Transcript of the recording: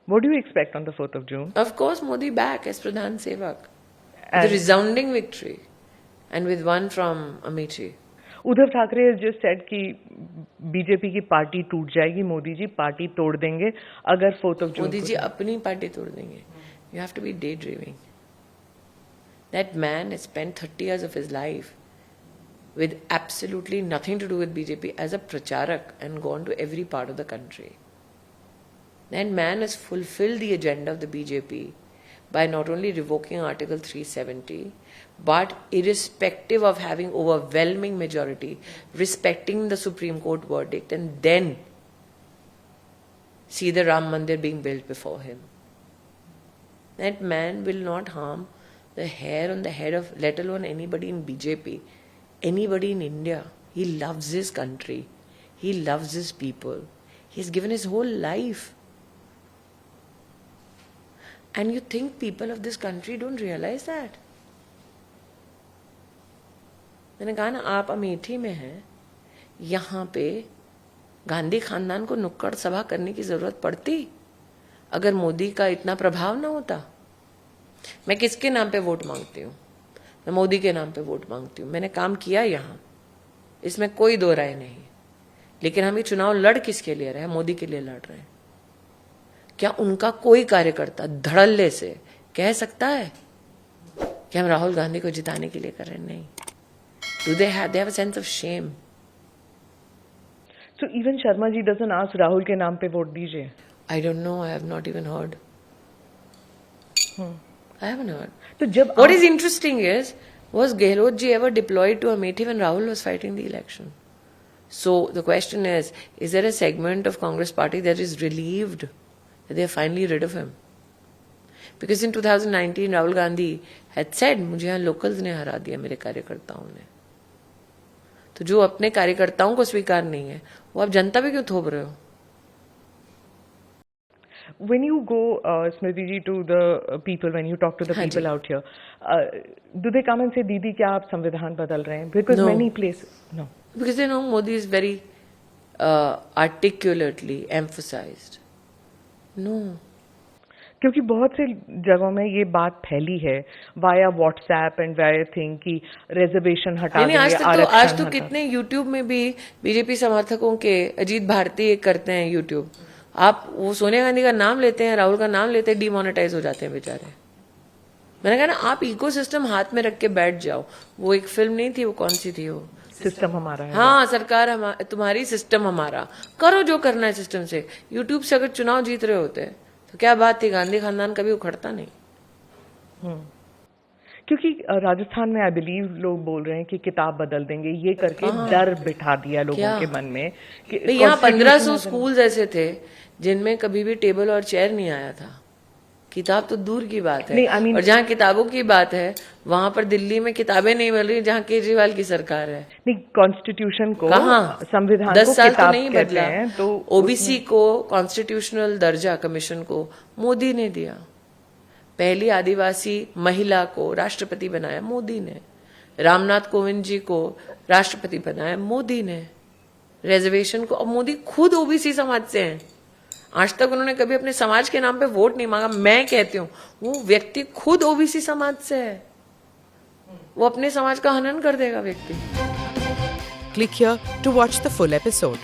What do you expect on the 4th of June? Of course, Modi back as Pradhan Sevak. The resounding victory. And with one from Amethi. Uddhav Thackeray has just said कि BJP की party टूट जाएगी, Modi ji party तोड़ देंगे अगर 4th of June. Modi ji अपनी party तोड़ देंगे. You have to be daydreaming. That man has spent 30 years of his life with absolutely nothing to do with BJP as a pracharak and gone to every part of the country. That man has fulfilled the agenda of the BJP by not only revoking Article 370, but irrespective of having overwhelming majority, respecting the Supreme Court verdict, and then see the Ram Mandir being built before him. That man will not harm the hair on the head of, let alone anybody in BJP, anybody in India. He loves his country. He loves his people. He has given his whole life. And you think people of this country don't realize that? मैंने कहा ना, आप अमेठी में हैं, यहाँ पे गांधी खानदान को नुक्कड़ सभा करने की जरूरत पड़ती अगर मोदी का इतना प्रभाव ना होता? मैं किसके नाम पे वोट मांगती हूँ? मैं मोदी के नाम पे वोट मांगती हूँ. मैंने काम किया यहाँ, इसमें कोई दो राय नहीं. लेकिन हम ये चुनाव लड़ किसके लिए रहे हैं? मोदी के लिए लड़ रहे हैं. क्या उनका कोई कार्यकर्ता धड़ल्ले से कह सकता है कि हम राहुल गांधी को जिताने के लिए कर रहे हैं? नहीं. Do they have a sense of shame? So even Sharma ji doesn't ask Rahul के नाम पे वोट दीजिए. I don't know. I have not even heard. I haven't heard. तो जब What is interesting is, was Gehlot ji ever deployed to Amethi when Rahul was fighting the election? So the question is there a segment of Congress party that is relieved that they are finally rid of him? Because in 2019 Rahul Gandhi had said, मुझे यहाँ locals ने हरा दिया, मेरे कार्यकर्ताओं ने. तो जो अपने कार्यकर्ताओं को स्वीकार नहीं है, वो आप जनता पे क्यों थोप रहे हो? When you go, Smriti ji, to the people, when you talk to the people out here, do they come and say, दीदी क्या आप संविधान बदल रहे हैं? Because many places, no. Because they know Modi is very articulately emphasized. No. क्योंकि बहुत से जगहों में ये बात फैली है via WhatsApp and via thing की रिजर्वेशन हटा देंगे, आज तो कितने यूट्यूब में भी बीजेपी समर्थकों के अजीत भारती करते हैं यूट्यूब. आप वो सोनिया गांधी का नाम लेते हैं, राहुल का नाम लेते हैं, डिमोनेटाइज हो जाते हैं बेचारे. मैंने कहा ना, आप इकोसिस्टम हाथ में रख के बैठ जाओ. वो एक फिल्म नहीं थी, वो कौन सी थी? वो सिस्टम हमारा है. हाँ, सरकार तुम्हारी, सिस्टम हमारा. करो जो करना है सिस्टम से. यूट्यूब से अगर चुनाव जीत रहे होते तो क्या बात थी? गांधी खानदान कभी उखड़ता नहीं. क्योंकि राजस्थान में आई बिलीव लोग बोल रहे हैं कि किताब बदल देंगे, ये करके डर बिठा दिया लोगों के मन में कि यहाँ 1500 स्कूल ऐसे थे जिनमें कभी भी टेबल और चेयर नहीं आया था. किताब तो दूर की बात है. और जहाँ किताबों की बात है, वहां पर दिल्ली में किताबें नहीं मिल रही जहाँ केजरीवाल की सरकार है. नहीं, कॉन्स्टिट्यूशन को, कहाँ, संविधान 10 को साल किताब तो नहीं बदला. तो ओबीसी को कॉन्स्टिट्यूशनल दर्जा कमीशन को मोदी ने दिया. पहली आदिवासी महिला को राष्ट्रपति बनाया मोदी ने. रामनाथ कोविंद जी को राष्ट्रपति बनाया मोदी ने. रिजर्वेशन को, अब मोदी खुद ओबीसी समाज से हैं. आज तक उन्होंने कभी अपने समाज के नाम पे वोट नहीं मांगा. मैं कहती हूँ वो व्यक्ति खुद ओबीसी समाज से है. वो अपने समाज का हनन कर देगा व्यक्ति. Click here to watch the full episode.